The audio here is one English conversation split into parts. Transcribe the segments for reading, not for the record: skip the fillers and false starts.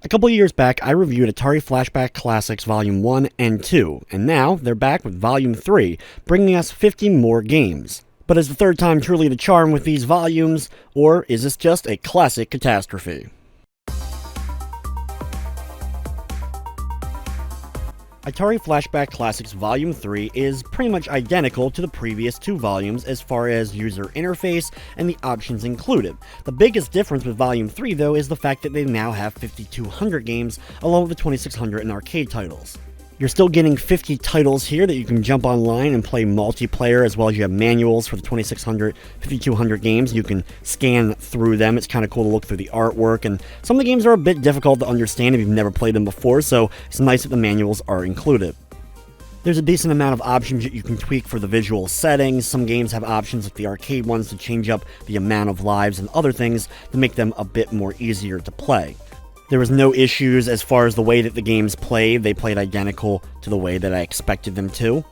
A couple years back, I reviewed Atari Flashback Classics Volume 1 and 2, and now they're back with Volume 3, bringing us 50 more games. But is the third time truly the charm with these volumes, or is this just a classic catastrophe? Atari Flashback Classics Volume 3 is pretty much identical to the previous two volumes as far as user interface and the options included. The biggest difference with Volume 3 though is the fact that they now have 5,200 games along with the 2,600 and arcade titles. You're still getting 50 titles here that you can jump online and play multiplayer, as well as you have manuals for the 2,600, 5,200 games. You can scan through them. It's kind of cool to look through the artwork, and some of the games are a bit difficult to understand if you've never played them before, so it's nice that the manuals are included. There's a decent amount of options that you can tweak for the visual settings. Some games have options like the arcade ones to change up the amount of lives and other things to make them a bit more easier to play. There was no issues as far as the way that the games played. They played identical to the way that I expected them to.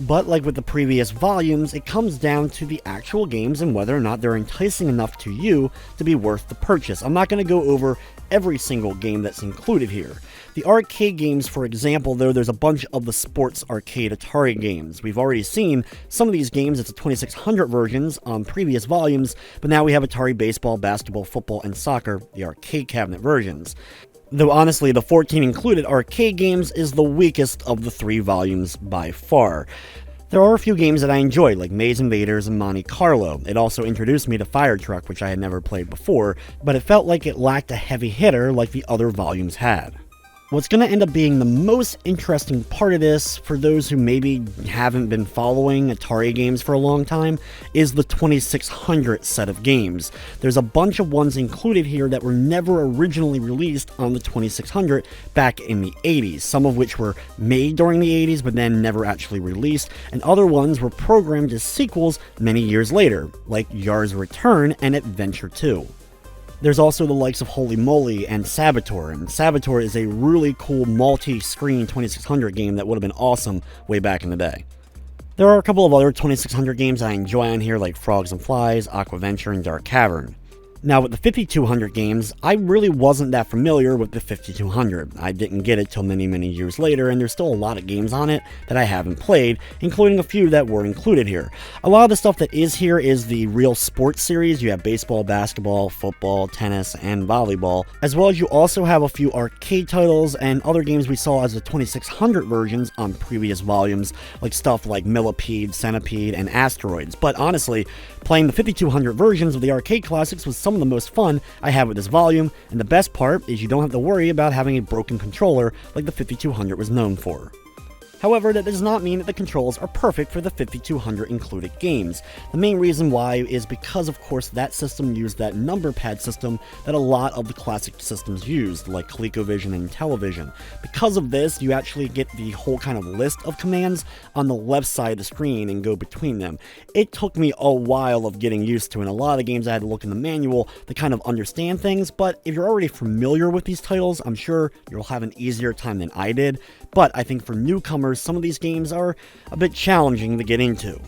But like with the previous volumes, it comes down to the actual games and whether or not they're enticing enough to you to be worth the purchase. I'm not going to go over every single game that's included here. The arcade games, for example, though, there's a bunch of the sports arcade Atari games. We've already seen some of these games, it's the 2600 versions on previous volumes, but now we have Atari Baseball, Basketball, Football, and Soccer, the arcade cabinet versions. Though honestly, the 14 included arcade games is the weakest of the three volumes by far. There are a few games that I enjoyed, like Maze Invaders and Monte Carlo. It also introduced me to Fire Truck, which I had never played before, but it felt like it lacked a heavy hitter like the other volumes had. What's going to end up being the most interesting part of this, for those who maybe haven't been following Atari games for a long time, is the 2600 set of games. There's a bunch of ones included here that were never originally released on the 2600 back in the 80s, some of which were made during the 80s but then never actually released, and other ones were programmed as sequels many years later, like Yars Return and Adventure 2. There's also the likes of Holey Moley and Saboteur, and Saboteur is a really cool multi-screen 2600 game that would have been awesome way back in the day. There are a couple of other 2600 games I enjoy on here, like Frogs and Flies, Aquaventure, and Dark Cavern. Now with the 5200 games, I really wasn't that familiar with the 5200. I didn't get it till many years later, and there's still a lot of games on it that I haven't played, including a few that were included here. A lot of the stuff that is here is the Realsports series. You have baseball, basketball, football, tennis, and volleyball, as well as you also have a few arcade titles and other games we saw as the 2600 versions on previous volumes, like stuff like Millipede, Centipede, and Asteroids. But honestly, playing the 5200 versions of the arcade classics was some of the most fun I have with this volume, and the best part is you don't have to worry about having a broken controller like the 5200 was known for. However, that does not mean that the controls are perfect for the 5200 included games. The main reason why is because, of course, that system used that number pad system that a lot of the classic systems used, like ColecoVision and Intellivision. Because of this, you actually get the whole kind of list of commands on the left side of the screen and go between them. It took me a while of getting used to, and a lot of the games I had to look in the manual to kind of understand things, but if you're already familiar with these titles, I'm sure you'll have an easier time than I did. But I think for newcomers, some of these games are a bit challenging to get into.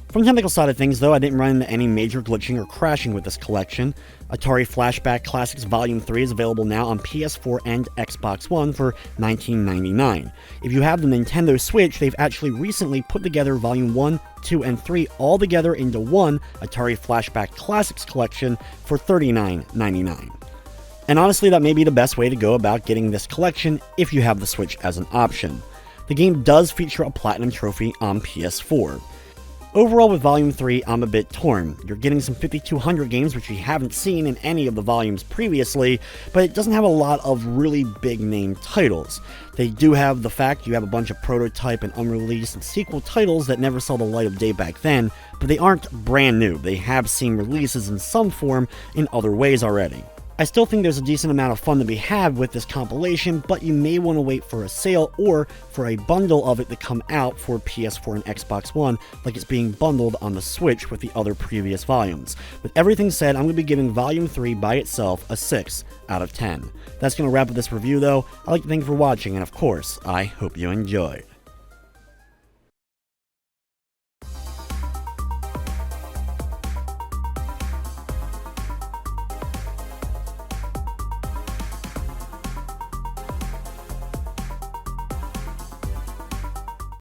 From the technical side of things, though, I didn't run into any major glitching or crashing with this collection. Atari Flashback Classics Volume 3 is available now on PS4 and Xbox One for $19.99. If you have the Nintendo Switch, they've actually recently put together Volume 1, 2, and 3 all together into one Atari Flashback Classics collection for $39.99. And honestly, that may be the best way to go about getting this collection if you have the Switch as an option. The game does feature a Platinum Trophy on PS4. Overall, with Volume 3, I'm a bit torn. You're getting some 5200 games which you haven't seen in any of the volumes previously, but it doesn't have a lot of really big name titles. They do have the fact you have a bunch of prototype and unreleased and sequel titles that never saw the light of day back then, but they aren't brand new. They have seen releases in some form in other ways already. I still think there's a decent amount of fun to be had with this compilation, but you may want to wait for a sale or for a bundle of it to come out for PS4 and Xbox One, like it's being bundled on the Switch with the other previous volumes. With everything said, I'm going to be giving Volume 3 by itself a 6 out of 10. That's going to wrap up this review though. I'd like to thank you for watching, and of course, I hope you enjoy.